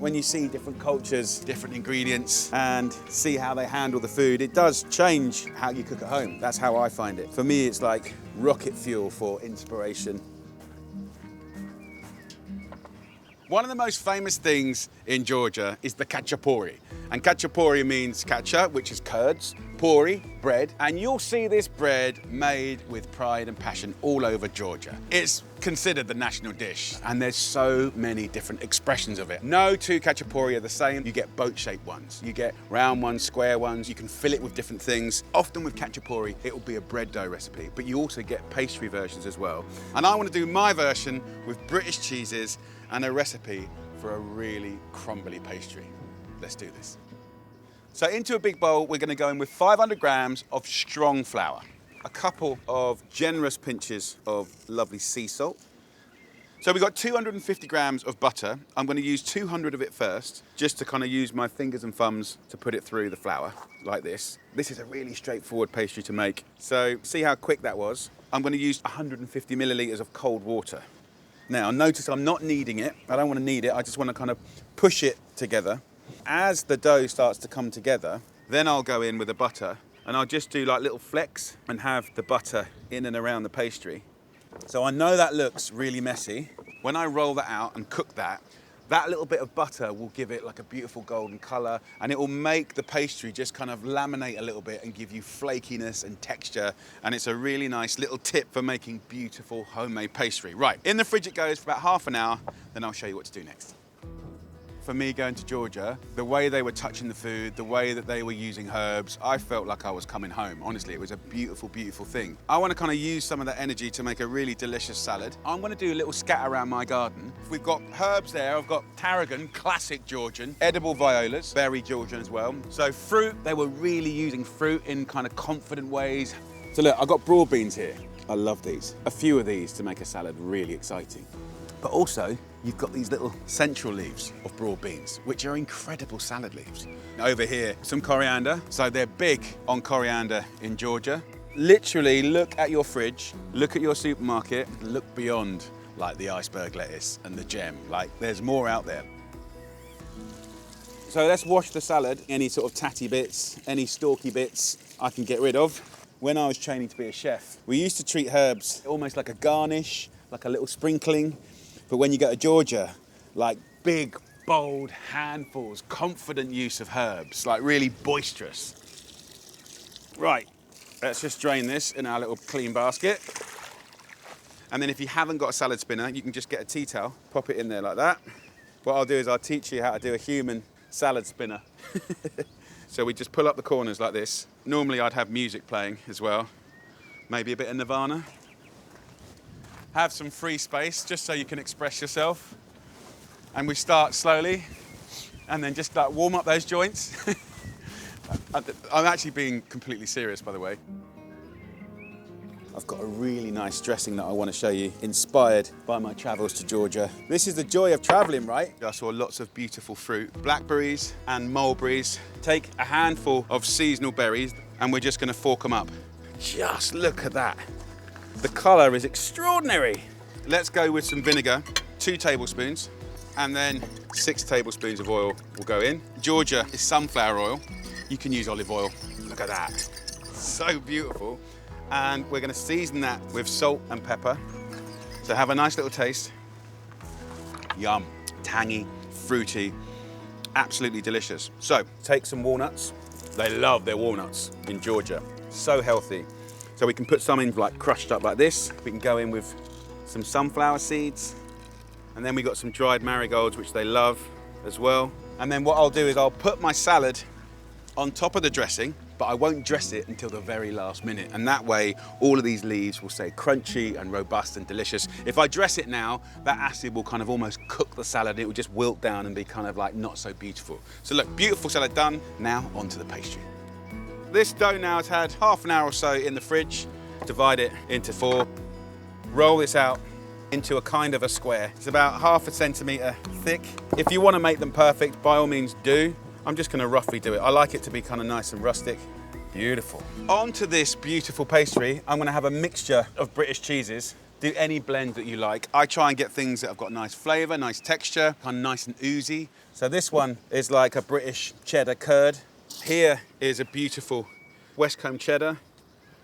when you see different cultures, different ingredients, and see how they handle the food, it does change how you cook at home. That's how I find it. For me, it's like rocket fuel for inspiration. One of the most famous things in Georgia is the Khachapuri. And Khachapuri means kacha, which is curds, puri, bread. And you'll see this bread made with pride and passion all over Georgia. It's considered the national dish, and there's so many different expressions of it. No two Khachapuri are the same. You get boat-shaped ones, you get round ones, square ones, you can fill it with different things. Often with Khachapuri, it will be a bread dough recipe, but you also get pastry versions as well. And I want to do my version with British cheeses and a recipe for a really crumbly pastry. Let's do this. So into a big bowl, we're going to go in with 500 grams of strong flour, a couple of generous pinches of lovely sea salt. So we've got 250 grams of butter. I'm going to use 200 of it first, just to kind of use my fingers and thumbs to put it through the flour, like this. This is a really straightforward pastry to make. So see how quick that was? I'm going to use 150 millilitres of cold water. Now, notice I'm not kneading it. I don't want to knead it. I just want to kind of push it together. As the dough starts to come together, then I'll go in with the butter, and I'll just do like little flecks and have the butter in and around the pastry. So I know that looks really messy. When I roll that out and cook that, that little bit of butter will give it like a beautiful golden colour, and it will make the pastry just kind of laminate a little bit and give you flakiness and texture. And it's a really nice little tip for making beautiful homemade pastry. Right, in the fridge it goes for about half an hour, then I'll show you what to do next. For me going to Georgia, the way they were touching the food, the way that they were using herbs, I felt like I was coming home. Honestly, it was a beautiful, beautiful thing. I want to kind of use some of that energy to make a really delicious salad. I'm going to do a little scat around my garden. We've got herbs there. I've got tarragon, classic Georgian, edible violas, very Georgian as well. So fruit, they were really using fruit in kind of confident ways. So look, I've got broad beans here. I love these. A few of these to make a salad really exciting. But also, you've got these little central leaves of broad beans, which are incredible salad leaves. Over here, some coriander. So they're big on coriander in Georgia. Literally look at your fridge, look at your supermarket, look beyond like the iceberg lettuce and the gem. Like there's more out there. So let's wash the salad. Any sort of tatty bits, any stalky bits I can get rid of. When I was training to be a chef, we used to treat herbs almost like a garnish, like a little sprinkling. But when you go to Georgia, like big, bold handfuls, confident use of herbs, like really boisterous. Right, let's just drain this in our little clean basket. And then if you haven't got a salad spinner, you can just get a tea towel, pop it in there like that. What I'll do is I'll teach you how to do a human salad spinner. So we just pull up the corners like this. Normally I'd have music playing as well, maybe a bit of Nirvana. Have some free space just so you can express yourself. And we start slowly and then just like warm up those joints. I'm actually being completely serious, by the way. I've got a really nice dressing that I want to show you, inspired by my travels to Georgia. This is the joy of traveling, right? I saw lots of beautiful fruit, blackberries and mulberries. Take a handful of seasonal berries and we're just going to fork them up. Just look at that. The colour is extraordinary. Let's go with some vinegar, 2 tablespoons, and then 6 tablespoons of oil will go in. Georgia is sunflower oil. You can use olive oil. Look at that. So beautiful. And we're going to season that with salt and pepper. So have a nice little taste. Yum. Tangy, fruity, absolutely delicious. So take some walnuts. They love their walnuts in Georgia. So healthy. So we can put some in like crushed up like this. We can go in with some sunflower seeds. And then we got some dried marigolds, which they love as well. And then what I'll do is I'll put my salad on top of the dressing, but I won't dress it until the very last minute. And that way, all of these leaves will stay crunchy and robust and delicious. If I dress it now, that acid will kind of almost cook the salad. It will just wilt down and be kind of like not so beautiful. So look, beautiful salad done. Now onto the pastry. This dough now has had half an hour or so in the fridge. Divide it into 4. Roll this out into a kind of a square. It's about ½ centimetre thick. If you want to make them perfect, by all means do. I'm just going to roughly do it. I like it to be kind of nice and rustic. Beautiful. Onto this beautiful pastry, I'm going to have a mixture of British cheeses. Do any blend that you like. I try and get things that have got nice flavour, nice texture, kind of nice and oozy. So this one is like a British cheddar curd. Here is a beautiful Westcombe cheddar.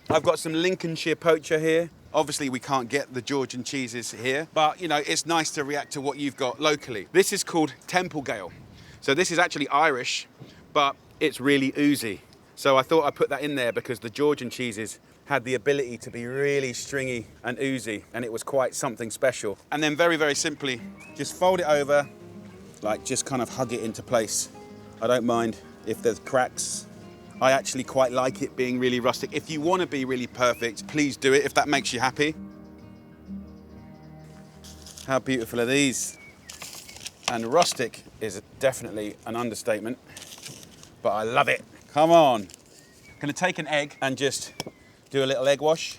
I've got some Lincolnshire poacher here. Obviously we can't get the Georgian cheeses here, but you know, it's nice to react to what you've got locally. This is called Templegale. So this is actually Irish, but it's really oozy. So I thought I'd put that in there because the Georgian cheeses had the ability to be really stringy and oozy, and it was quite something special. And then very, very simply, just fold it over, like just kind of hug it into place. I don't mind if there's cracks. I actually quite like it being really rustic. If you want to be really perfect, please do it if that makes you happy. How beautiful are these? And rustic is definitely an understatement, but I love it. Come on. Gonna take an egg and just do a little egg wash,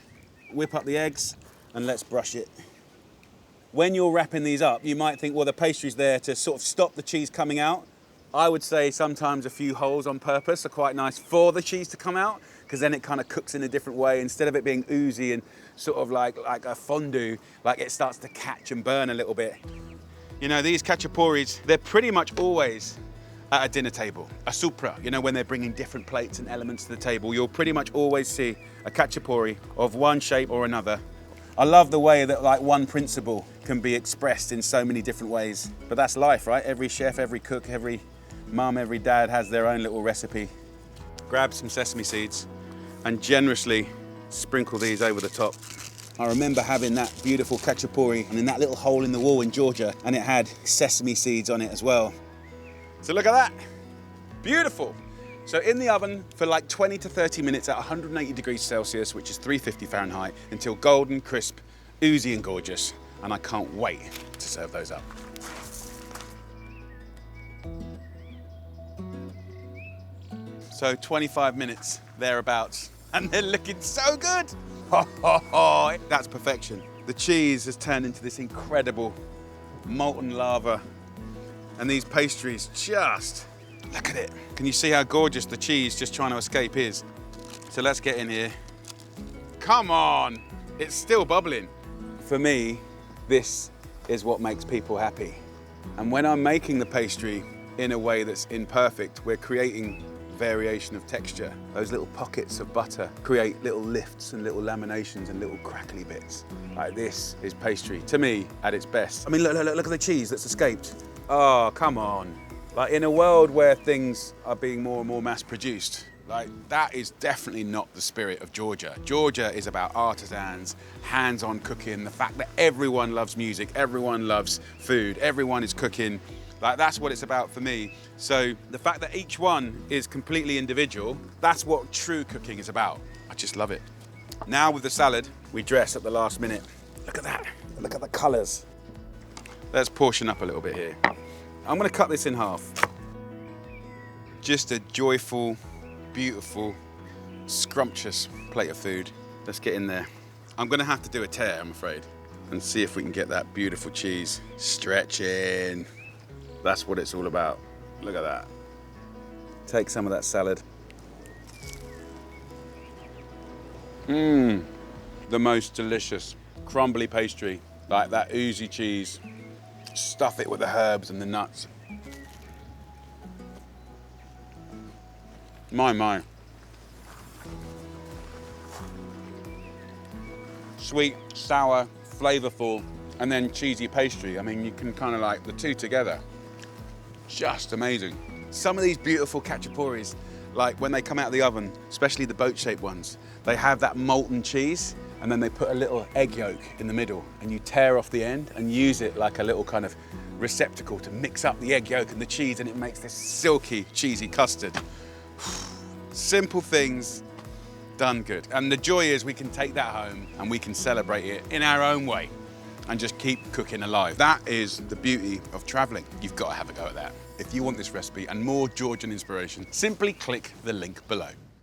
whip up the eggs, and let's brush it. When you're wrapping these up, you might think, well, the pastry's there to sort of stop the cheese coming out. I would say sometimes a few holes on purpose are quite nice for the cheese to come out, because then it kind of cooks in a different way. Instead of it being oozy and sort of like a fondue, like it starts to catch and burn a little bit. You know, these Khachapuris, they're pretty much always at a dinner table, a supra, you know, when they're bringing different plates and elements to the table, you'll pretty much always see a Khachapuri of one shape or another. I love the way that like one principle can be expressed in so many different ways, but that's life, right? Every chef, every cook, every mum, every dad has their own little recipe. Grab some sesame seeds and generously sprinkle these over the top. I remember having that beautiful Khachapuri and in that little hole in the wall in Georgia, and it had sesame seeds on it as well. So look at that, beautiful. So in the oven for like 20 to 30 minutes at 180 degrees Celsius, which is 350 Fahrenheit, until golden, crisp, oozy and gorgeous. And I can't wait to serve those up. So 25 minutes thereabouts, and they're looking so good. Ho, ho, ho. That's perfection. The cheese has turned into this incredible molten lava. And these pastries just, look at it. Can you see how gorgeous the cheese just trying to escape is? So let's get in here. Come on, it's still bubbling. For me, this is what makes people happy. And when I'm making the pastry in a way that's imperfect, we're creating variation of texture. Those little pockets of butter create little lifts and little laminations and little crackly bits. Like this is pastry, to me, at its best. I mean, look at the cheese that's escaped. Oh, come on. Like in a world where things are being more and more mass produced, like that is definitely not the spirit of Georgia. Georgia is about artisans, hands-on cooking, the fact that everyone loves music, everyone loves food, everyone is cooking. Like that's what it's about for me. So the fact that each one is completely individual, that's what true cooking is about. I just love it. Now with the salad, we dress at the last minute. Look at that, look at the colors. Let's portion up a little bit here. I'm gonna cut this in half. Just a joyful, beautiful, scrumptious plate of food. Let's get in there. I'm gonna have to do a tear, I'm afraid, and see if we can get that beautiful cheese stretching. That's what it's all about. Look at that. Take some of that salad. Mmm, the most delicious crumbly pastry, like that oozy cheese. Stuff it with the herbs and the nuts. My. Sweet, sour, flavorful, and then cheesy pastry. I mean, you can kind of like the two together. Just amazing. Some of these beautiful Khachapuris, like when they come out of the oven, especially the boat-shaped ones, they have that molten cheese, and then they put a little egg yolk in the middle, and you tear off the end and use it like a little kind of receptacle to mix up the egg yolk and the cheese, and it makes this silky, cheesy custard. Simple things done good. And the joy is we can take that home and we can celebrate it in our own way and just keep cooking alive. That is the beauty of traveling. You've got to have a go at that. If you want this recipe and more Georgian inspiration, simply click the link below.